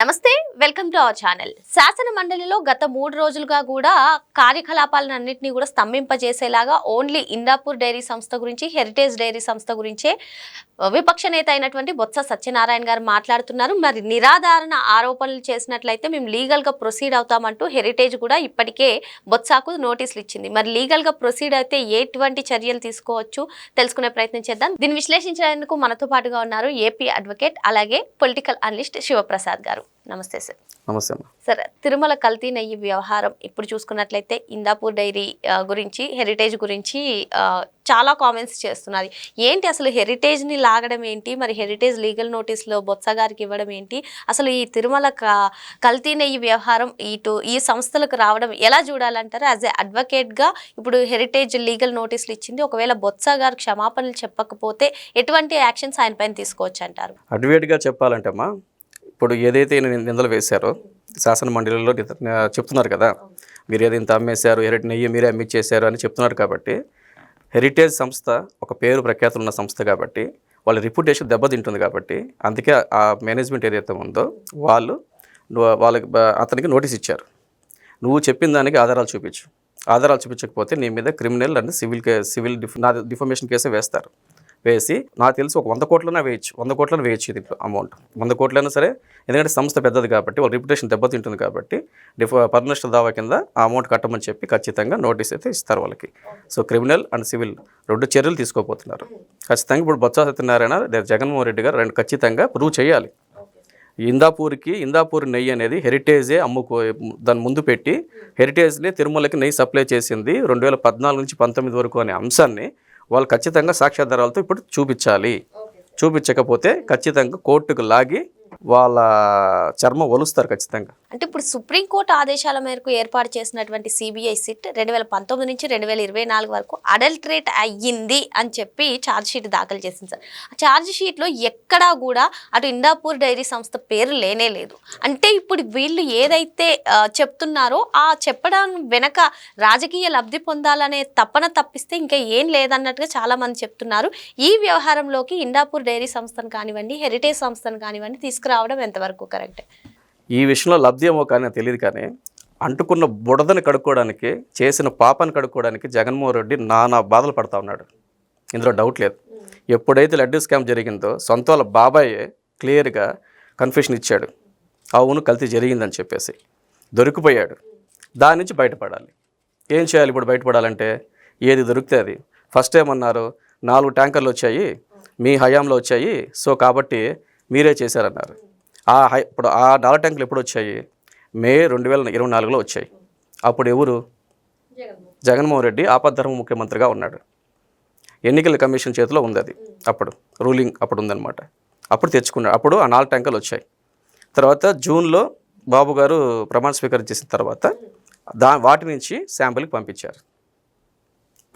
నమస్తే welcome to our channel. శాసన మండలిలో గత 3 రోజులుగా కూడా కార్యకలాపాలన్నింటినీ కూడా స్తంభింపజేసేలాగా ఓన్లీ ఇందాపూర్ డైరీ సంస్థ గురించి, హెరిటేజ్ డైరీ సంస్థ గురించే విపక్ష నేత అయినటువంటి బొత్స సత్యనారాయణ గారు మాట్లాడుతున్నారు. మరి నిరాధారణ ఆరోపణలు చేసినట్లయితే మేము లీగల్గా ప్రొసీడ్ అవుతామంటూ హెరిటేజ్ కూడా ఇప్పటికే బొత్సకు నోటీసులు ఇచ్చింది. మరి లీగల్గా ప్రొసీడ్ అయితే ఎటువంటి చర్యలు తీసుకోవచ్చు తెలుసుకునే ప్రయత్నం చేద్దాం. దీన్ని విశ్లేషించేందుకు మనతో పాటుగా ఉన్నారు ఏపీ అడ్వకేట్ అలాగే పొలిటికల్ అనలిస్ట్ శివప్రసాద్ గారు. నమస్తే సార్. నమస్తే సార్, తిరుమల కల్తీ నెయ్యి వ్యవహారం ఇప్పుడు చూసుకున్నట్లయితే ఇందాపూర్ డైరీ గురించి, హెరిటేజ్ గురించి చాలా కామెంట్స్ చేస్తున్నారు. ఏంటి అసలు హెరిటేజ్ని లాగడం ఏంటి, మరి హెరిటేజ్ లీగల్ నోటీసులో బొత్స గారికి ఇవ్వడం ఏంటి, అసలు ఈ తిరుమల కల్తీ నెయ్యి వ్యవహారం ఈ సంస్థలకు రావడం ఎలా చూడాలంటారు? యాజ్ ఏ అడ్వకేట్గా ఇప్పుడు హెరిటేజ్ లీగల్ నోటీసులు ఇచ్చింది, ఒకవేళ బొత్స గారు క్షమాపణలు చెప్పకపోతే ఎటువంటి యాక్షన్స్ ఆయన పైన తీసుకోవచ్చు అంటారు? అడ్వకేట్గా చెప్పాలంటే అమ్మా, ఇప్పుడు ఏదైతే నిందలు వేశారో శాసన మండలిలో చెప్తున్నారు కదా, మీరు ఏదో ఇంత అమ్మేశారు, నెయ్యి మీరే అమ్మిచ్చేశారు అని చెప్తున్నారు. కాబట్టి హెరిటేజ్ సంస్థ ఒక పేరు ప్రఖ్యాతులు ఉన్న సంస్థ కాబట్టి వాళ్ళ రిప్యుటేషన్ దెబ్బతింటుంది. కాబట్టి అందుకే ఆ మేనేజ్మెంట్ ఏదైతే ఉందో వాళ్ళకి అతనికి నోటీస్ ఇచ్చారు. నువ్వు చెప్పిన దానికి ఆధారాలు చూపించు, ఆధారాలు చూపించకపోతే నీ మీద క్రిమినల్ అండ్ సివిల్ డిఫమేషన్ కేసే వేస్తారు. వేసి నాకు తెలిసి ఒక 100 కోట్లనే వేయచ్చు, 100 కోట్లను వేయచ్చు. దీంట్లో అమౌంట్ 100 కోట్లైనా సరే, ఎందుకంటే సంస్థ పెద్దది కాబట్టి వాళ్ళ రిప్యుటేషన్ దెబ్బతింటుంది. కాబట్టి పర్మినల్ దావా కింద ఆ అమౌంట్ కట్టమని చెప్పి ఖచ్చితంగా నోటీస్ అయితే ఇస్తారు వాళ్ళకి. సో క్రిమినల్ అండ్ సివిల్ 2 చర్యలు తీసుకోబోతున్నారు. ఖచ్చితంగా ఇప్పుడు బొత్స సత్యనారాయణ జగన్మోహన్ రెడ్డి గారు 2 ఖచ్చితంగా ప్రూవ్ చేయాలి. ఇందాపూర్ నెయ్యి అనేది హెరిటేజే దాని ముందు పెట్టి హెరిటేజ్ని తిరుమలకి నెయ్యి సప్లై చేసింది 2014 నుంచి 19 వరకు అనే అంశాన్ని వాళ్ళు ఖచ్చితంగా సాక్ష్యాధారాలతో ఇప్పుడు చూపించాలి. చూపించకపోతే ఖచ్చితంగా కోర్టుకు లాగి వాళ్ళ చర్మం ఒలుస్తారు ఖచ్చితంగా. అంటే ఇప్పుడు సుప్రీంకోర్టు ఆదేశాల మేరకు ఏర్పాటు చేసినటువంటి సిబిఐ సిట్ 2019 నుంచి 2024 వరకు అడల్టరేట్ అయ్యింది అని చెప్పి ఛార్జ్ షీట్ దాఖలు చేసింది సార్. ఆ ఛార్జ్ షీట్లో ఎక్కడా కూడా అటు ఇందాపూర్ డైరీ సంస్థ పేరు లేనే లేదు. అంటే ఇప్పుడు వీళ్ళు ఏదైతే చెప్తున్నారో ఆ చెప్పడం వెనక రాజకీయ లబ్ధి పొందాలనే తపన తప్పిస్తే ఇంకా ఏం లేదన్నట్టుగా చాలామంది చెప్తున్నారు. ఈ వ్యవహారంలోకి ఇందాపూర్ డైరీ సంస్థను కానివ్వండి, హెరిటేజ్ సంస్థను కానివ్వండి తీసుకురావడం ఎంతవరకు కరెక్ట్? ఈ విషయంలో లబ్ధి ఏమో కానీ తెలియదు, కానీ అంటుకున్న బుడదని కడుక్కోవడానికి, చేసిన పాపాన్ని కడుక్కోవడానికి జగన్మోహన్ రెడ్డి నానా బాధలు పడతా ఉన్నాడు. ఇందులో డౌట్ లేదు. ఎప్పుడైతే లడ్డూ స్కామ్ జరిగిందో సొంత వాళ్ళ బాబాయే క్లియర్గా కన్ఫెషన్ ఇచ్చాడు, అవును కల్తీ జరిగిందని చెప్పేసి. దొరికిపోయాడు. దాని నుంచి బయటపడాలి. ఏం చేయాలి ఇప్పుడు బయటపడాలంటే? ఏది దొరికితే అది. ఫస్ట్ ఏమన్నారు, 4 ట్యాంకర్లు వచ్చాయి, మీ హయాంలో వచ్చాయి, సో కాబట్టి మీరే చేశారన్నారు. ఇప్పుడు ఆ 4 ట్యాంకులు ఎప్పుడు వచ్చాయి? మే 2024లో వచ్చాయి. అప్పుడు ఎవరు? జగన్మోహన్ రెడ్డి ఆపద్ధర్మ ముఖ్యమంత్రిగా ఉన్నాడు. ఎన్నికల కమిషన్ చేతిలో ఉంది అది. అప్పుడు రూలింగ్ అప్పుడు ఉందన్నమాట. అప్పుడు తెచ్చుకున్నాడు. అప్పుడు ఆ 4 ట్యాంకర్లు వచ్చాయి. తర్వాత జూన్లో బాబు గారు ప్రమాణ స్వీకారం చేసిన తర్వాత వాటి నుంచి శాంపిల్కి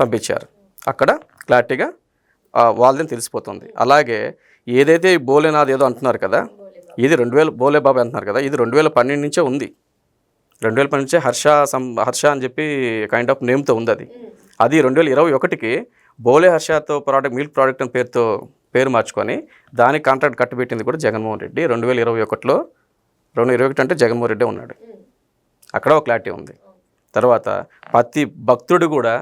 పంపించారు. అక్కడ క్లారిటీగా వాళ్ళని తెలిసిపోతుంది. అలాగే ఏదైతే బోలేనాథ్ ఏదో అంటున్నారు కదా, ఇది 2000 బోలే బాబు అంటున్నారు కదా, ఇది 2012 నుంచే ఉంది. 2012 నుంచే హర్ష అని చెప్పి కైండ్ ఆఫ్ నేమ్తో ఉంది. అది 2021కి బోలే హర్షతో మిల్క్ ప్రోడక్ట్ అని పేరు మార్చుకొని దానికి కాంట్రాక్ట్ కట్టబెట్టింది కూడా జగన్మోహన్ రెడ్డి. 2021లో 2021 అంటే జగన్మోహన్ రెడ్డి ఉన్నాడు. అక్కడ ఒక క్లారిటీ ఉంది. తర్వాత ప్రతి భక్తుడు కూడా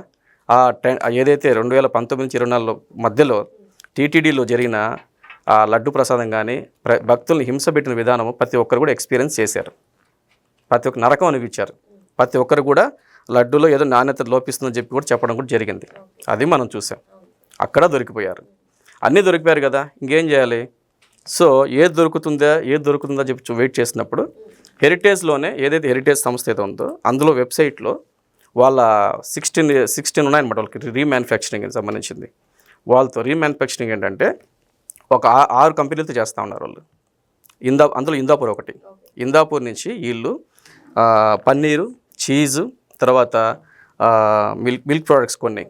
ఏదైతే 2019 నుంచి 2024 మధ్యలో టీటీడీలో జరిగిన ఆ లడ్డు ప్రసాదం కానీ భక్తుల్ని హింస పెట్టిన విధానము ప్రతి ఒక్కరు కూడా ఎక్స్పీరియన్స్ చేశారు. ప్రతి ఒక్క నరకం అనిపించారు. ప్రతి ఒక్కరు కూడా లడ్డూలో ఏదో నాణ్యత లోపిస్తుందని చెప్పి కూడా చెప్పడం కూడా జరిగింది. అది మనం చూసాం. అక్కడ దొరికిపోయారు. అన్నీ దొరికిపోయారు కదా, ఇంకేం చేయాలి? సో ఏది దొరుకుతుందా చెప్పి వెయిట్ చేసినప్పుడు హెరిటేజ్లోనే ఏదైతే హెరిటేజ్ సంస్థ ఏదో ఉందో అందులో వెబ్సైట్లో వాళ్ళ 16 ఉన్నాయన్నమాట. వాళ్ళకి రీమ్యానుఫ్యాక్చరింగ్కి సంబంధించింది. వాళ్ళతో రీమ్యానుఫ్యాక్చరింగ్ ఏంటంటే ఒక 6 కంపెనీలతో చేస్తూ ఉన్నారు వాళ్ళు. అందులో ఇందాపూర్ ఒకటి. ఇందాపూర్ నుంచి వీళ్ళు పన్నీరు, చీజు, తర్వాత మిల్క్ ప్రోడక్ట్స్ కొన్ని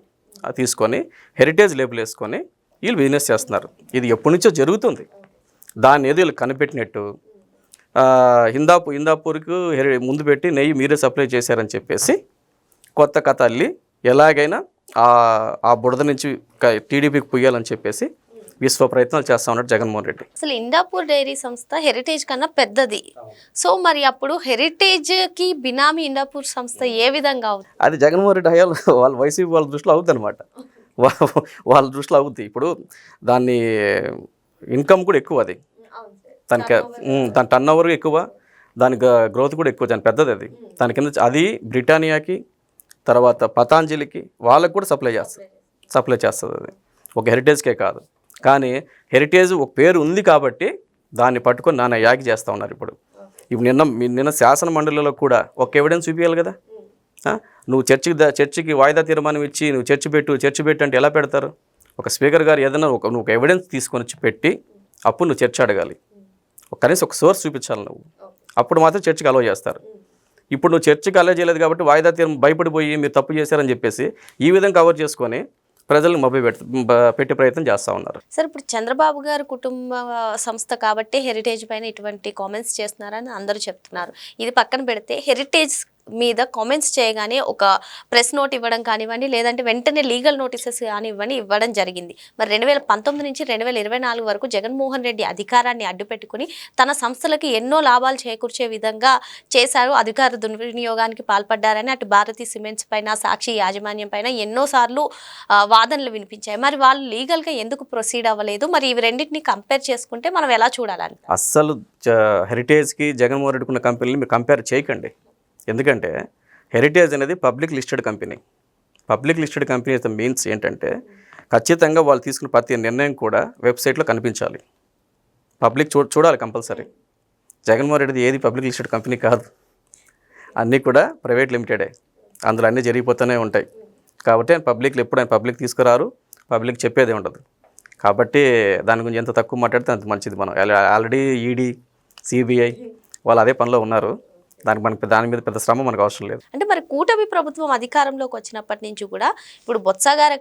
తీసుకొని హెరిటేజ్ లేబుల్ వేసుకొని వీళ్ళు బిజినెస్ చేస్తున్నారు. ఇది ఎప్పటి నుంచో జరుగుతుంది. దాన్ని ఏదో వీళ్ళు కనిపెట్టినట్టు ఇందాపూర్కు ముందు పెట్టి నెయ్యి మీరే సప్లై చేశారని చెప్పేసి కొత్త కథ అల్లి ఎలాగైనా ఆ బుడద నుంచి టీడీపీకి పొయ్యాలని చెప్పేసి విశ్వ ప్రయత్నాలు చేస్తూ ఉన్నాడు జగన్మోహన్ రెడ్డి. అసలు ఇండాపూర్ డైరీ సంస్థ హెరిటేజ్ కన్నా పెద్దది. సో మరి అప్పుడు హెరిటేజ్కి బినామీ ఇండాపూర్ సంస్థ ఏ విధంగా అవుతుంది? అది జగన్మోహన్ రెడ్డి హయాలు వాళ్ళ వైసీపీ వాళ్ళ దృష్టిలో అవుతుంది అనమాట. వాళ్ళ దృష్టిలో అవుద్ది. ఇప్పుడు దాన్ని ఇన్కమ్ కూడా ఎక్కువ, అది దానికి దాని టర్న్ ఓవర్ ఎక్కువ, దానికి గ్రోత్ కూడా ఎక్కువ, దాని పెద్దది. అది దాని కింద అది బ్రిటానియాకి తర్వాత పతాంజలికి వాళ్ళకి కూడా సప్లై చేస్తుంది. అది ఒక హెరిటేజ్కే కాదు. కానీ హెరిటేజ్ ఒక పేరు ఉంది కాబట్టి దాన్ని పట్టుకొని నాన్న యాగి చేస్తూ ఉన్నారు. ఇప్పుడు నిన్న శాసన మండలిలో కూడా ఒక ఎవిడెన్స్ చూపించాలి కదా. నువ్వు చర్చికి వాయిదా తీర్మానం ఇచ్చి నువ్వు చర్చి పెట్టు అంటే ఎలా పెడతారు? ఒక స్పీకర్ గారు ఏదైనా నువ్వు ఒక ఎవిడెన్స్ తీసుకొని వచ్చి పెట్టి అప్పుడు నువ్వు చర్చ అడగాలి. కనీసం ఒక సోర్స్ చూపించాలి నువ్వు, అప్పుడు మాత్రం చర్చికి అలౌ చేస్తారు. ఇప్పుడు నువ్వు చర్చికి అలౌ చేయలేదు కాబట్టి వాయిదా తీర్మానం భయపడిపోయి మీరు తప్పు చేశారని చెప్పేసి ఈ విధంగా కవర్ చేసుకొని ప్రజలను పెట్టే ప్రయత్నం చేస్తూ ఉన్నారు. సార్ ఇప్పుడు చంద్రబాబు గారు కుటుంబ సంస్థ కాబట్టి హెరిటేజ్ పైన ఇటువంటి కామెంట్స్ చేస్తున్నారని అందరూ చెప్తున్నారు. ఇది పక్కన పెడితే హెరిటేజ్ మీద కామెంట్స్ చేయగానే ఒక ప్రెస్ నోట్ ఇవ్వడం కానివ్వండి, లేదంటే వెంటనే లీగల్ నోటీసెస్ కానివ్వండి ఇవ్వడం జరిగింది. మరి 2019 నుంచి 2024 వరకు జగన్మోహన్ రెడ్డి అధికారాన్ని అడ్డుపెట్టుకుని తన సంస్థలకి ఎన్నో లాభాలు చేకూర్చే విధంగా చేశారు, అధికార దుర్వినియోగానికి పాల్పడ్డారని అటు భారతీ సిమెంట్స్ పైన, సాక్షి యాజమాన్యం పైన ఎన్నోసార్లు వాదనలు వినిపించాయి. మరి వాళ్ళు లీగల్గా ఎందుకు ప్రొసీడ్ అవ్వలేదు? మరి ఇవి రెండింటిని కంపేర్ చేసుకుంటే మనం ఎలా చూడాలని? అస్సలు హెరిటేజ్కి జగన్మోహన్ రెడ్డికి ఉన్న కంపెనీని మీరు కంపేర్ చేయకండి. ఎందుకంటే హెరిటేజ్ అనేది public listed company. Public listed company అయితే మీన్స్ ఏంటంటే ఖచ్చితంగా వాళ్ళు తీసుకున్న ప్రతి నిర్ణయం కూడా వెబ్సైట్లో కనిపించాలి, పబ్లిక్ చూడాలి కంపల్సరీ. జగన్మోహన్ రెడ్డిది ఏది పబ్లిక్ లిస్టెడ్ కంపెనీ కాదు, అన్నీ కూడా ప్రైవేట్ లిమిటెడే. అందులో అన్నీ జరిగిపోతూనే ఉంటాయి. కాబట్టి పబ్లిక్లో ఎప్పుడు ఆయన పబ్లిక్ తీసుకురారు, పబ్లిక్ చెప్పేదే ఉండదు. కాబట్టి దాని గురించి ఎంత తక్కువ మాట్లాడితే అంత మంచిది. మనం ఆల్రెడీ ఈడీ, సిబిఐ వాళ్ళు అదే పనిలో ఉన్నారు. దాని మీద పెద్ద శ్రమ మనకు అవసరం లేదు. అంటే మరి కూటమి ప్రభుత్వం అధికారంలోకి వచ్చినప్పటి నుంచి కూడా ఇప్పుడు బొత్స గారే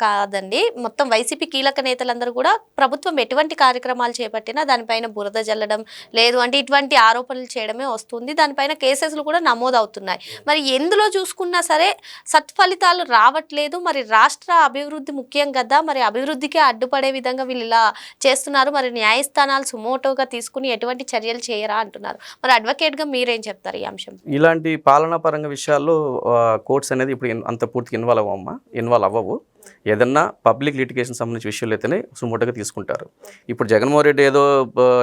కాదండి, మొత్తం వైసీపీ కీలక నేతలందరూ కూడా ప్రభుత్వం ఎటువంటి కార్యక్రమాలు చేపట్టినా దానిపైన బురద జల్లడం లేదు అంటే ఇటువంటి ఆరోపణలు చేయడమే వస్తుంది. దానిపైన కేసెస్లు కూడా నమోదవుతున్నాయి. మరి ఎందులో చూసుకున్నా సరే సత్ఫలితాలు రావట్లేదు. మరి రాష్ట్ర అభివృద్ధి ముఖ్యం కదా, మరి అభివృద్ధికి అడ్డుపడే విధంగా వీళ్ళు ఇలా చేస్తున్నారు. మరి న్యాయస్థానాలు సుమోటోగా తీసుకుని ఎటువంటి చర్యలు చేయరా అంటున్నారు. మరి అడ్వకేట్గా మీరేం చెప్తారు ఈ అంశం? ఇలాంటి పాలనా పరంగా విషయాల్లో కోర్ట్స్ అనేది ఇప్పుడు అంత పూర్తిగా ఇన్వాల్వ్ అవ్వవు. ఏదన్నా పబ్లిక్ లిటిగేషన్ సంబంధించిన విషయాలు అయితేనే సుమోటోగా తీసుకుంటారు. ఇప్పుడు జగన్మోహన్ రెడ్డి ఏదో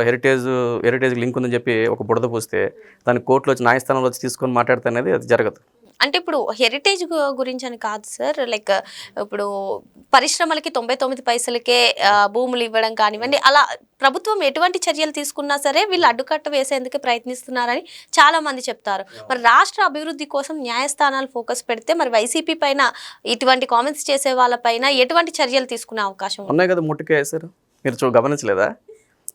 హెరిటేజ్ లింక్ ఉందని చెప్పి ఒక బుడద పూస్తే దాన్ని కోర్టులో వచ్చి న్యాయస్థానంలో వచ్చి తీసుకొని మాట్లాడితే అనేది అది జరగదు. అంటే ఇప్పుడు హెరిటేజ్ గురించి అని కాదు సార్, లైక్ ఇప్పుడు పరిశ్రమలకి 99 పైసలకే భూములు ఇవ్వడం కానివ్వండి, అలా ప్రభుత్వం ఎటువంటి చర్యలు తీసుకున్నా సరే వీళ్ళు అడ్డుకట్ట వేసేందుకు ప్రయత్నిస్తున్నారని చాలా మంది చెప్తారు. మరి రాష్ట్ర అభివృద్ధి కోసం న్యాయస్థానాలు ఫోకస్ పెడితే మరి వైసీపీ పైన ఇటువంటి కామెంట్స్ చేసే వాళ్ళపైన ఎటువంటి చర్యలు తీసుకునే అవకాశం ఉన్నాయి కదా? ముట్టుకేసారు, మీరు గమనించలేదా?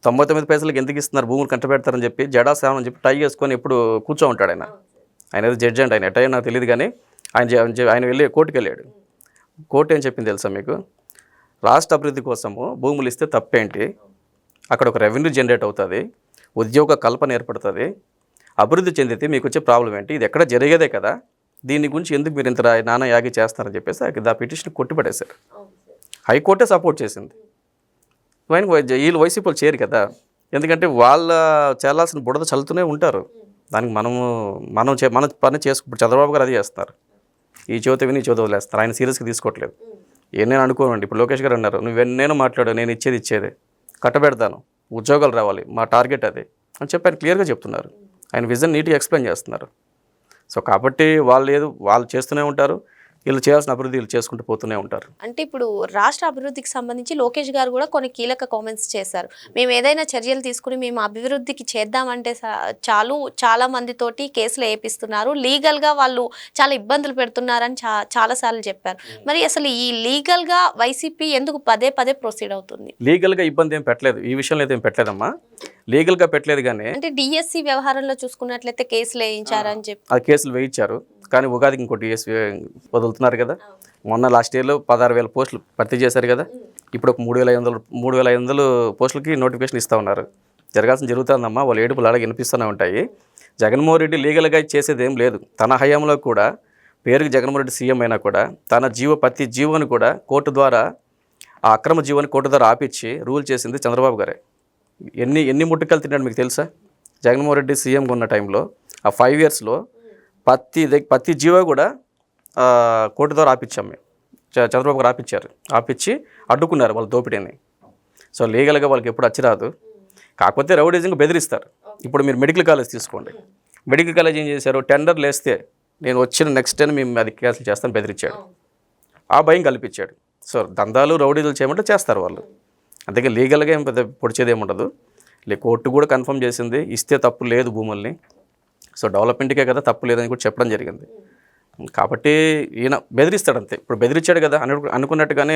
99 పైసలకి ఎందుకు ఇస్తున్నారు, భూములు కంటపెడతారని చెప్పి జడా సేవ అని చెప్పి టై చేసుకొని ఎప్పుడు కూర్చో ఉంటాడు ఆయన ఏదో జడ్జి అంటే ఆయన ఎట్టయ్యో నాకు తెలియదు. కానీ ఆయన వెళ్ళి కోర్టుకు వెళ్ళాడు. కోర్టు ఏం చెప్పింది తెలుసా మీకు? రాష్ట్ర అభివృద్ధి కోసము భూములు ఇస్తే తప్పేంటి, అక్కడ ఒక రెవెన్యూ జనరేట్ అవుతుంది, ఉద్యోగ కల్పన ఏర్పడుతుంది, అభివృద్ధి చెందితే మీకు వచ్చే ప్రాబ్లం ఏంటి, ఇది ఎక్కడ జరిగేదే కదా, దీని గురించి ఎందుకు మీరు ఇంత నానా యాగి చేస్తారని చెప్పేసి ఆ పిటిషన్ కొట్టిపడేశారు. హైకోర్టే సపోర్ట్ చేసింది. వీళ్ళు వైసీపీలు చేయరు కదా, ఎందుకంటే వాళ్ళ చేయాల్సిన బుడద చల్లుతూనే ఉంటారు. దానికి మన పని ఇప్పుడు చంద్రబాబు గారు అది చేస్తున్నారు. ఈ చోత విని ఈ చోత వదిలేస్తారు. ఆయన సీరియస్గా తీసుకోవట్లేదు. నేను అనుకోనండి. ఇప్పుడు లోకేష్ గారు అన్నారు, నువ్వెన్నైనా మాట్లాడు, నేను ఇచ్చేదే కట్టబెడతాను, ఉద్యోగాలు రావాలి, మా టార్గెట్ అది అని చెప్పి ఆయన క్లియర్గా చెప్తున్నారు. ఆయన విజన్ నీట్గా ఎక్స్ప్లెయిన్ చేస్తున్నారు. సో కాబట్టి వాళ్ళు చేస్తూనే ఉంటారు, వీళ్ళు చేయాల్సిన అభివృద్ధి వీళ్ళు చేసుకుంటూ పోతూనే ఉంటారు. అంటే ఇప్పుడు రాష్ట్ర అభివృద్ధికి సంబంధించి లోకేష్ గారు కూడా కొన్ని కీలక కామెంట్స్ చేశారు. మేము ఏదైనా చర్యలు తీసుకుని మేము అభివృద్ధికి చేద్దామంటే చాలా మందితోటి కేసులు వేపిస్తున్నారు, లీగల్గా వాళ్ళు చాలా ఇబ్బందులు పెడుతున్నారని చాలాసార్లు చెప్పారు. మరి అసలు ఈ లీగల్గా వైసీపీ ఎందుకు పదే ప్రొసీడ్ అవుతుంది? లీగల్గా ఇబ్బంది ఏం పెట్టలేదు, ఈ విషయంలో అయితే ఏం పెట్టలేదమ్మా. లీగల్గా పెట్టలేదు. కానీ అంటే డిఎస్సి వ్యవహారంలో చూసుకున్నట్లయితే కేసులు వేయించారని చెప్పి ఆ కేసులు వేయించారు. కానీ ఉగాదికి ఇంకో డిఎస్సి వదులుతున్నారు కదా. మొన్న లాస్ట్ ఇయర్లో 16,000 పోస్టులు భర్తీ చేశారు కదా. ఇప్పుడు ఒక 3,500 పోస్టులకి నోటిఫికేషన్ ఇస్తూ ఉన్నారు. జరుగుతుందమ్మా. వాళ్ళు ఏడుపులు అలాగే వినిపిస్తూనే ఉంటాయి. జగన్మోహన్ రెడ్డి లీగల్గా చేసేది ఏం లేదు. తన హయాంలో కూడా పేరుకి జగన్మోహన్ రెడ్డి సీఎం అయినా కూడా తన ప్రతి జీవోని కూడా కోర్టు ద్వారా ఆ అక్రమ జీవోని కోర్టు ద్వారా ఆపిచ్చి రూల్ చేసింది చంద్రబాబు గారే. ఎన్ని ముట్టుకలు తిన్నాడు మీకు తెలుసా? జగన్మోహన్ రెడ్డి సీఎంగా ఉన్న టైంలో ఆ 5 ఇయర్స్లో ప్రతి జీవో కూడా కోర్టు ద్వారా ఆపిచ్చాం మేము. చంద్రబాబు గారు ఆపిచ్చి అడ్డుకున్నారు వాళ్ళ దోపిడీని. సో లీగల్గా వాళ్ళకి ఎప్పుడు రాదు. కాకపోతే రౌడీజంగా బెదిరిస్తారు. ఇప్పుడు మీరు మెడికల్ కాలేజ్ తీసుకోండి. మెడికల్ కాలేజ్ ఏం చేశారు? టెండర్లు వేస్తే నేను వచ్చిన నెక్స్ట్ టైం మేము అది క్యాన్సిల్ చేస్తాను బెదిరించాడు. ఆ భయం కల్పించాడు. సో దందాలు రౌడీలు చేయమంటే చేస్తారు వాళ్ళు. అందుకే లీగల్గా ఏం పెద్ద పొడిచేది ఏముండదు. కోర్టు కూడా కన్ఫర్మ్ చేసింది, ఇస్తే తప్పు లేదు భూముల్ని. సో డెవలప్మెంట్కే కదా, తప్పు లేదని కూడా చెప్పడం జరిగింది. కాబట్టి ఈయన బెదిరిస్తాడు అంతే. ఇప్పుడు బెదిరించాడు కదా అనుకున్నట్టుగానే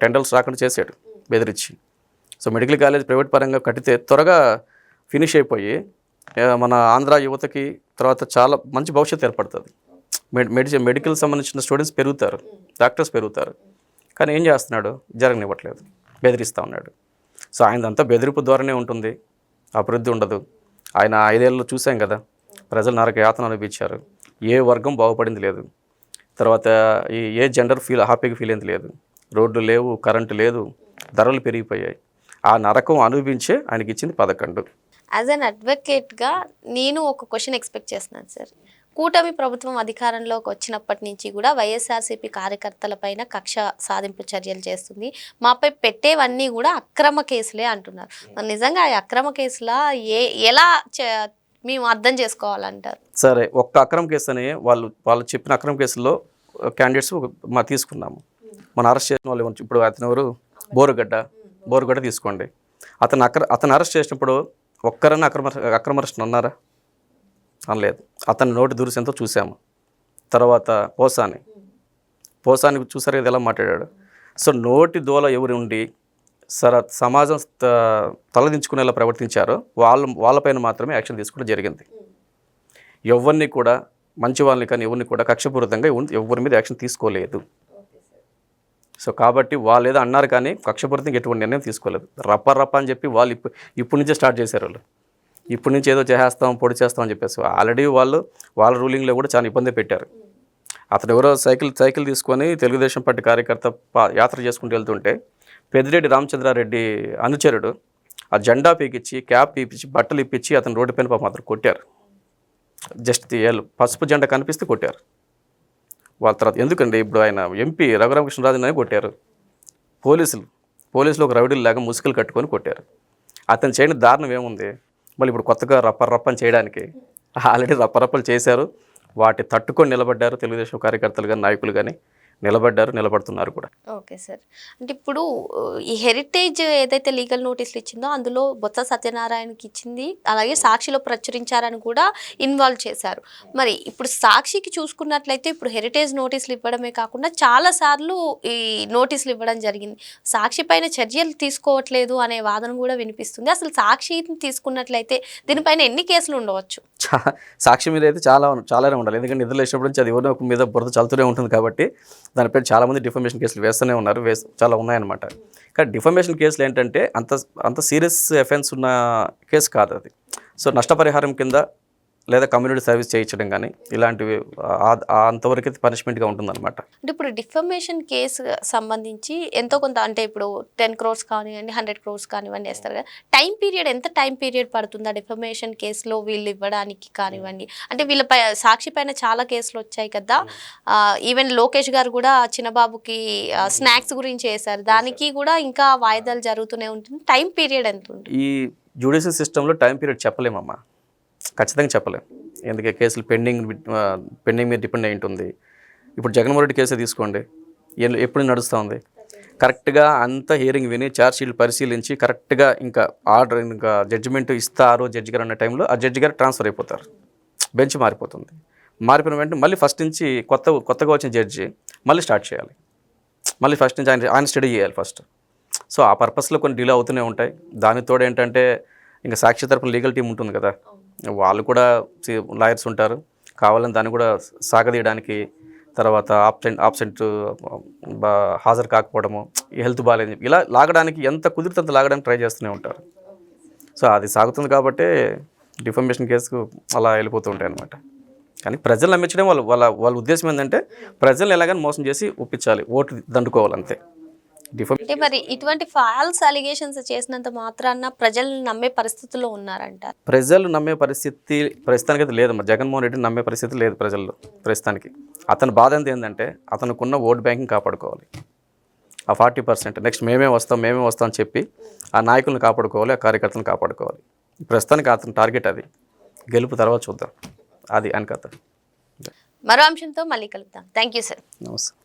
టెండర్స్ రాకుండా చేశాడు బెదిరించి. సో మెడికల్ కాలేజ్ ప్రైవేట్ పరంగా కట్టితే త్వరగా ఫినిష్ అయిపోయి మన ఆంధ్ర యువతకి తర్వాత చాలా మంచి భవిష్యత్తు ఏర్పడుతుంది. మెడికల్ సంబంధించిన స్టూడెంట్స్ పెరుగుతారు, డాక్టర్స్ పెరుగుతారు. కానీ ఏం చేస్తున్నాడు? జరగనివ్వట్లేదు, బెదిరిస్తూ ఉన్నాడు. సో ఆయనదంతా బెదిరింపు ద్వారానే ఉంటుంది, అభివృద్ధి ఉండదు. ఆయన 5 ఏళ్ళు చూసాం కదా, ప్రజలు నరక యాతన అనిపించారు. ఏ వర్గం బాగుపడింది లేదు. తర్వాత ఏ జెండర్ హ్యాపీగా ఫీల్ అయింది లేదు. రోడ్లు లేవు, కరెంటు లేదు, ధరలు పెరిగిపోయాయి. ఆ నరకం అనుభవించే ఆయనకి ఇచ్చింది 11. యాజ్ అన్ అడ్వకేట్గా నేను ఒక క్వశ్చన్ ఎక్స్పెక్ట్ చేస్తున్నాను సార్. కూటమి ప్రభుత్వం అధికారంలోకి వచ్చినప్పటి నుంచి కూడా వైఎస్ఆర్సీపీ కార్యకర్తలపైన కక్ష సాధింపు చర్యలు చేస్తుంది. మాపై పెట్టేవన్నీ కూడా అక్రమ కేసులే అంటున్నారు. మరి నిజంగా ఆ అక్రమ కేసులా ఎలా మేము అర్థం చేసుకోవాలంటారు? సరే, ఒక్క అక్రమ కేసు అని వాళ్ళు చెప్పిన అక్రమ కేసుల్లో క్యాండిడేట్స్ తీసుకున్నాము. మన అరెస్ట్ చేసిన వాళ్ళు ఇప్పుడు అతను ఎవరు? బోరుగడ్డ తీసుకోండి. అతను అరెస్ట్ చేసినప్పుడు ఒక్కరన్నా అక్రమ అరెస్ట్ అన్నారా? అనలేదు. అతని నోటి దురుసెంతో చూసాము. తర్వాత పోసాని చూసారు కదా ఎలా మాట్లాడాడు. సో నోటి దోల ఎవరు ఉండి సమాజం తలదించుకునేలా ప్రవర్తించారో వాళ్ళపైన మాత్రమే యాక్షన్ తీసుకోవడం జరిగింది. ఎవరిని కూడా, మంచి వాళ్ళని కానీ ఎవరిని కూడా కక్షపూరితంగా ఎవరి మీద యాక్షన్ తీసుకోలేదు. సో కాబట్టి వాళ్ళు ఏదో అన్నారు కానీ కక్షపూరితంగా ఎటువంటి నిర్ణయం తీసుకోలేదు. రప్ప అని చెప్పి వాళ్ళు ఇప్పుడు నుంచే స్టార్ట్ చేశారు. వాళ్ళు ఇప్పటి నుంచి ఏదో పొడి చేస్తామని చెప్పేసి ఆల్రెడీ వాళ్ళ రూలింగ్లో కూడా చాలా ఇబ్బంది పెట్టారు. అతను ఎవరో సైకిల్ తీసుకొని తెలుగుదేశం పార్టీ కార్యకర్త యాత్ర చేసుకుంటూ వెళ్తుంటే పెద్దిరెడ్డి రామచంద్రారెడ్డి అనుచరుడు ఆ జెండా పీకిచ్చి, క్యాప్ పీపించి, బట్టలు ఇప్పించి అతను రోడ్డు పైన మాత్రం కొట్టారు. జస్ట్ పసుపు జెండా కనిపిస్తే కొట్టారు. వాళ్ళ తర్వాత ఎందుకండి ఇప్పుడు ఆయన ఎంపీ రఘురామకృష్ణరాజుని కొట్టారు. పోలీసులు ఒక రౌడీలు లాగా ముసుగులు కట్టుకొని కొట్టారు. అతను చేయని దారుణం ఏముంది? మళ్ళీ ఇప్పుడు కొత్తగా రప్పని చేయడానికి ఆల్రెడీ రప్పలు చేశారు. వాటి తట్టుకొని నిలబడ్డారు తెలుగుదేశం కార్యకర్తలు కానీ నాయకులు కానీ నిలబడుతున్నారు కూడా. ఓకే సార్, అంటే ఇప్పుడు ఈ హెరిటేజ్ ఏదైతే లీగల్ నోటీసులు ఇచ్చిందో అందులో బొత్స సత్యనారాయణకి ఇచ్చింది, అలాగే సాక్షిలో ప్రచురించారని కూడా ఇన్వాల్వ్ చేశారు. మరి ఇప్పుడు సాక్షికి చూసుకున్నట్లయితే ఇప్పుడు హెరిటేజ్ నోటీసులు ఇవ్వడమే కాకుండా చాలాసార్లు ఈ నోటీసులు ఇవ్వడం జరిగింది. సాక్షి పైన చర్యలు తీసుకోవట్లేదు అనే వాదన కూడా వినిపిస్తుంది. అసలు సాక్షిని తీసుకున్నట్లయితే దీనిపైన ఎన్ని కేసులు ఉండవచ్చు? సాక్షి మీద అయితే చాలానే ఉండాలి. ఎందుకంటే నిద్ర లేచినప్పటి నుంచి అది ఎవరో ఒక మీద బురద చల్లుతూనే ఉంటుంది కాబట్టి దానిపై చాలామంది డిఫమేషన్ కేసులు వేస్తూనే ఉన్నారు, చాలా ఉన్నాయన్నమాట. కానీ డిఫమేషన్ కేసులు ఏంటంటే అంత సీరియస్ ఎఫెన్స్ ఉన్న కేసు కాదు అది. సో నష్టపరిహారం కింద లేదా కమ్యూనిటీ సర్వీస్ చేయించడం కానీ ఇలాంటివి అంతవరకు పనిష్మెంట్గా ఉంటుందన్నమాట. అంటే ఇప్పుడు డిఫమేషన్ కేసు సంబంధించి ఎంతో కొంత, అంటే ఇప్పుడు 10 crores కానివ్వండి, 100 crores కానివ్వండి వేస్తారు కదా, ఎంత టైం పీరియడ్ పడుతుందా డిఫమేషన్ కేసులో వీళ్ళు ఇవ్వడానికి కానివ్వండి? అంటే వీళ్ళపై సాక్షి పైన చాలా కేసులు వచ్చాయి కదా, ఈవెన్ లోకేష్ గారు కూడా చిన్నబాబుకి స్నాక్స్ గురించి వేశారు, దానికి కూడా ఇంకా వాయిదాలు జరుగుతూనే ఉంటుంది. టైం పీరియడ్ ఎంత ఉంటుంది? ఈ జ్యుడిషియల్ సిస్టంలో టైం పీరియడ్ చెప్పలేమమ్మా, ఖచ్చితంగా చెప్పలేం. ఎందుకంటే కేసులు పెండింగ్ మీద డిపెండ్ అయి ఉంటుంది. ఇప్పుడు జగన్మోహన్ రెడ్డి కేసు తీసుకోండి, ఎప్పుడు నడుస్తూ ఉంది. కరెక్ట్గా అంతా హియరింగ్ విని ఛార్జ్షీట్లు పరిశీలించి కరెక్ట్గా ఇంకా ఆర్డర్ ఇంకా జడ్జిమెంట్ ఇస్తారు జడ్జి గారు అన్న టైంలో ఆ జడ్జి గారు ట్రాన్స్ఫర్ అయిపోతారు, బెంచ్ మారిపోతుంది. మారిపోయిన వెంటనే మళ్ళీ ఫస్ట్ నుంచి కొత్తగా వచ్చిన జడ్జి మళ్ళీ స్టార్ట్ చేయాలి, మళ్ళీ ఫస్ట్ నుంచి ఆయన స్టడీ చేయాలి ఫస్ట్. సో ఆ పర్పస్లో కొన్ని డిలే అవుతూనే ఉంటాయి. దానితోడు ఏంటంటే ఇంకా సాక్షి తరపున లీగల్ టీం ఉంటుంది కదా, వాళ్ళు కూడా లాయర్స్ ఉంటారు, కావాలని దాన్ని కూడా సాగదీయడానికి, తర్వాత ఆబ్సెంట్ హాజరు కాకపోవడము, హెల్త్ బాగాలేదు ఇలా లాగడానికి ఎంత కుదిరితే అంత లాగడానికి ట్రై చేస్తూనే ఉంటారు. సో అది సాగుతుంది కాబట్టి డిఫమేషన్ కేసుకు అలా వెళ్ళిపోతూ ఉంటాయి అన్నమాట. కానీ ప్రజలు నమ్మించడం వాళ్ళ ఉద్దేశం ఏంటంటే ప్రజలను ఎలాగైనా మోసం చేసి ఒప్పించాలి, ఓటు దండుకోవాలి అంతే. డిఫర్ అంటే మరి ఇటువంటి ఫాల్స్ అలిగేషన్స్ చేసినంత మాత్రాన ప్రజలను నమ్మే పరిస్థితుల్లో ఉన్నారంటారు. ప్రజలు నమ్మే పరిస్థితి ప్రస్తుతానికి అయితే లేదు. మరి జగన్మోహన్ రెడ్డిని నమ్మే పరిస్థితి లేదు ప్రజల్లో ప్రస్తుతానికి. అతని బాధ అంతా ఏంటంటే అతనుకున్న ఓట్ బ్యాంకింగ్ కాపాడుకోవాలి. ఆ 40% నెక్స్ట్ మేమే వస్తాం అని చెప్పి ఆ నాయకులను కాపాడుకోవాలి, ఆ కార్యకర్తలను కాపాడుకోవాలి. ప్రస్తుతానికి అతని టార్గెట్ అది. గెలుపు తర్వాత చూద్దాం. అది అని కథ. మరో అంశంతో మళ్ళీ కలుద్దాం. Thank you sir. నమస్తే.